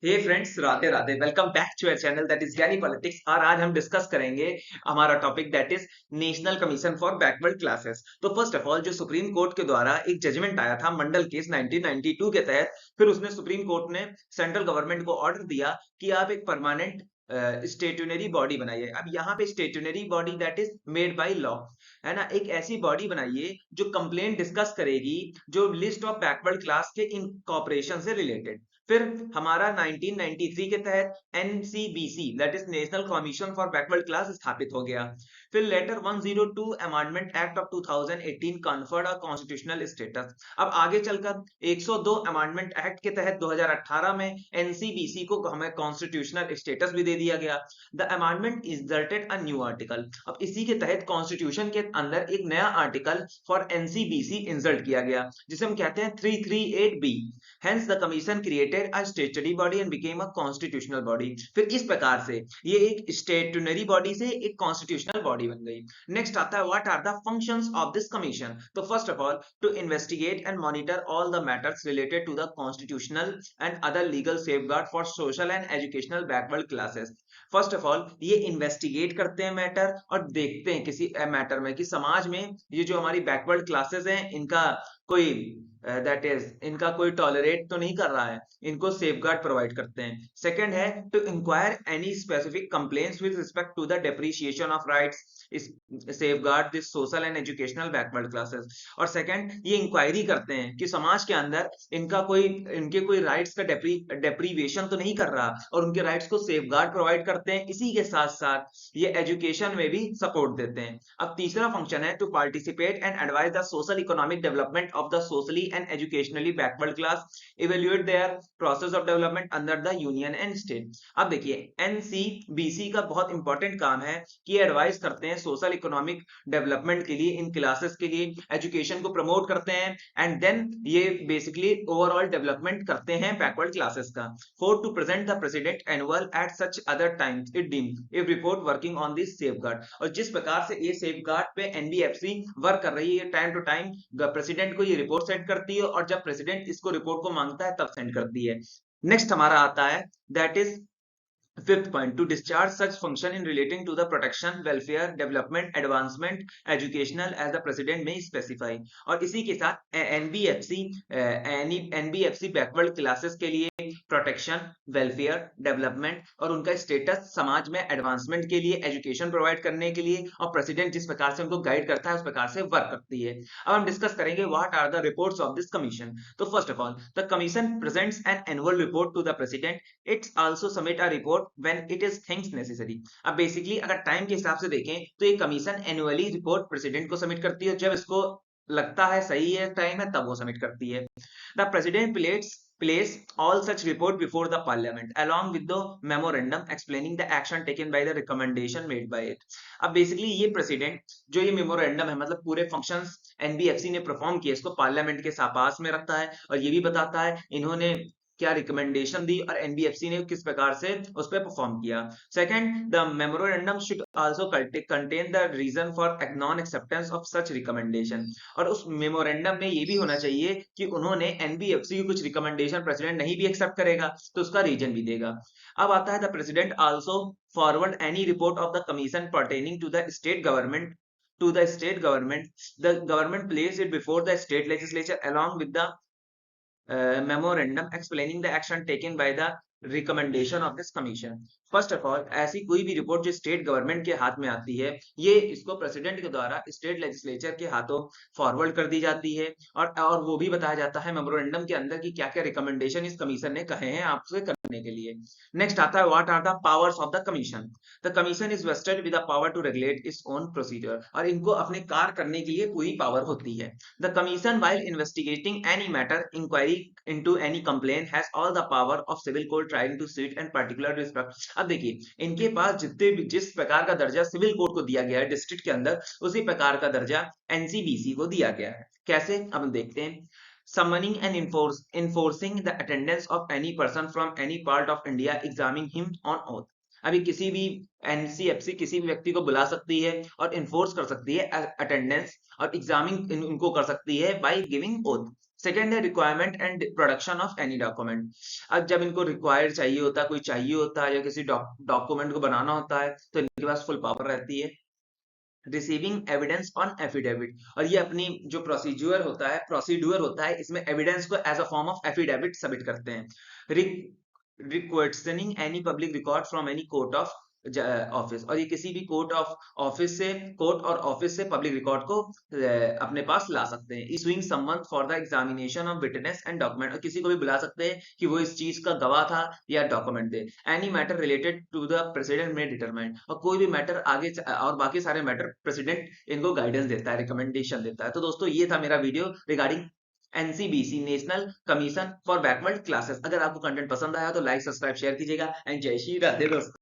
Hey friends, Radhe Radhe. Welcome back to your channel that is Gyani Politics. और आज हम discuss करेंगे हमारा topic that is national commission for backward classes. तो first of all, जो supreme court के द्वारा एक जजमेंट आया था मंडल केस 1992 के तहत, फिर उसने सुप्रीम कोर्ट ने सेंट्रल गवर्नमेंट को ऑर्डर दिया कि आप एक परमानेंट स्टेटनरी बॉडी बनाइए। अब यहाँ पे statutory body that is made by law, है ना। एक ऐसी बॉडी बनाइए जो कंप्लेंट डिस्कस करेगी, जो लिस्ट ऑफ बैकवर्ड क्लास के इनकॉर्पोरेशन से रिलेटेड। फिर हमारा 1993 के तहत NCBC that is national commission for backward class स्थापित हो गया। फिर later 102 amendment act of 2018 conferred a constitutional status. अब आगे चलकर 102 अमेंडमेंट एक्ट के तहत 2018 में एनसीबीसी को हमें कॉन्स्टिट्यूशनल स्टेटस भी दे दिया गया। The amendment inserted a new article. अब इसी के तहत कॉन्स्टिट्यूशन के अंदर एक नया आर्टिकल फॉर एनसीबीसी इंसर्ट किया गया, जिसे हम कहते हैं 338B। Hence the commission created a statutory body and became a constitutional body। फिर इस प्रकार से ये एक स्टेटनरी बॉडी से एक कॉन्स्टिट्यूशनल बॉडी बन गई। नेक्स्ट आता है what are the functions of this commission. तो first of all, to investigate and monitor all the matters related to the constitutional and other legal safeguard for social and educational backward classes. First of all, ये investigate करते हैं matter और देखते हैं किसी matter में कि समाज में ये जो हमारी बैकवर्ड क्लासेस हैं, इनका कोई दैट इज इनका कोई टॉलरेट तो नहीं कर रहा है, इनको सेफगार्ड प्रोवाइड करते हैं। सेकंड है to inquire any specific complaints with respect to the depreciation of rights, safeguard this social and educational backward classes. और सेकंड, ये इंक्वायरी करते हैं कि समाज के अंदर इनके कोई राइट्स का डेप्रीवेशन तो नहीं कर रहा, और उनके राइट्स को सेफगार्ड प्रोवाइड करते हैं। इसी के साथ साथ ये एजुकेशन में भी सपोर्ट देते हैं। अब तीसरा फंक्शन है to participate and advise the social economic development of the socially and educationally backward class, evaluate their process of development under the union and state. अब देखिए, एनसीबीसी का बहुत इंपॉर्टेंट काम है कि एडवाइस करते हैं सोशल इकोनॉमिक डेवलपमेंट के लिए, इन क्लासेस के लिए, एजुकेशन को प्रमोट करते हैं, एंड देन ये बेसिकली ओवरऑल डेवलपमेंट करते हैं बैकवर्ड क्लासेस का। Four, to present the president annual at such other times it deemed if report working on this safeguard. और जिस प्रकार से ये सेफगार्ड पे एनबीएफसी वर्क कर रही है, टाइम टू टाइम प्रेसिडेंट को ये रिपोर्ट सेंड करती है, और जब प्रेसिडेंट इसको रिपोर्ट को मांगता है तब सेंड करती है। नेक्स्ट हमारा आता है that is Fifth point, to discharge such function in relating to the protection, welfare, development, advancement, educational as the president may specify। और इसी के साथ एनबीएफसी बैकवर्ड क्लासेस के लिए प्रोटेक्शन, वेलफेयर, डेवलपमेंट और उनका स्टेटस, समाज में एडवांसमेंट के लिए, एजुकेशन प्रोवाइड करने के लिए, और प्रेसिडेंट जिस प्रकार से उनको गाइड करता है उस प्रकार से वर्क करती है। अब हम डिस्कस करेंगे what are the reports of this commission. तो first of all, the commission presents an annual report to the president. It's also submit a report when it is thinks necessary. अब basically अगर time के हिसाब से देखें तो ये commission annually report president को सबमिट करती है, जब इसको लगता है सही है, टाइम है, तब वो सबमिट करती है। The president place all such report before the parliament along with the memorandum explaining the action taken by the recommendation made by it। अब बेसिकली ये प्रेसिडेंट जो ये मेमोरेंडम है, मतलब पूरे फंक्शंस एनबीएफसी ने परफॉर्म किए, इसको पार्लियामेंट के पास में रखता है, और ये भी बताता है इन्होंने क्या रिकमेंडेशन दी और एनबीएफसी ने किस प्रकार से उस पर परफॉर्म किया। Second, the memorandum should also contain the reason for non acceptance of such recommendation. और उस मेमोरेंडम में ये भी होना चाहिए कि उन्होंने एनबीएफसी की कुछ रिकमेंडेशन प्रेसिडेंट नहीं भी एक्सेप्ट करेगा तो उसका रीजन भी देगा। अब आता है the president also forward any report of the commission pertaining to the state government the government place it before the state legislature along with the memorandum explaining the action taken by the recommendation of this commission। First of all, ऐसी कोई भी report जो state government के हाथ में आती है, ये इसको प्रेसिडेंट के द्वारा स्टेट लेजिस्लेचर के हाथों फॉरवर्ड कर दी जाती है, और वो भी बताया जाता है मेमोरेंडम के अंदर कि क्या क्या रिकमेंडेशन इस कमीशन ने कहे हैं आपसे करने के लिए। नेक्स्ट आता है what are the powers of the commission. The commission is vested with the power to regulate its own procedure. और इनको अपने कार्य करने के लिए पूरी पावर होती है। The commission while investigating any matter, inquiry into any complaint has all the power of civil court trying to sit and particular respect। अब देखिए, इनके पास जितने भी जिस प्रकार का दर्जा सिविल कोर्ट को दिया गया है डिस्ट्रिक्ट के अंदर, उसी प्रकार का दर्जा एनसीबीसी को दिया गया है। कैसे, अब हम देखते हैं। Summoning and enforcing the attendance of any person from any part of India, examining him on oath। अभी किसी भी एनसीएफसी किसी भी व्यक्ति को बुला सकती है और इन्फोर्स कर सकती है अटेंडेंस, और एग्जामिंग इनको कर सकती है बाय गिविंग ओथ। सेकेंड है requirement and production of any document. अब जब इनको रिक्वायर्ड चाहिए होता है, कोई चाहिए होता है या किसी डॉक्यूमेंट को बनाना होता है, तो इनके पास फुल पावर रहती है। रिसीविंग एविडेंस ऑन एफिडेविट, और ये अपनी जो प्रोसीड्यूर होता है इसमें एविडेंस को as a form of affidavit submit करते हैं। Requisitioning any public record from any court of office, और ये किसी भी कोर्ट और ऑफिस से पब्लिक रिकॉर्ड को अपने पास ला सकते हैं। Issuing someone for the examination of witness and document, और किसी को भी बुला सकते हैं कि वो इस चीज का गवाह था या डॉक्यूमेंट दे। Any matter related to the president में डिटरमाइन, और कोई भी मैटर आगे और बाकी सारे मैटर प्रेसिडेंट इनको गाइडेंस देता है, रिकमेंडेशन देता है। तो दोस्तों ये था मेरा video regarding NCBC, national commission for backward classes. अगर आपको कंटेंट पसंद आया तो लाइक सब्सक्राइब शेयर कीजिएगा एंड जय श्री राधे दोस्तों।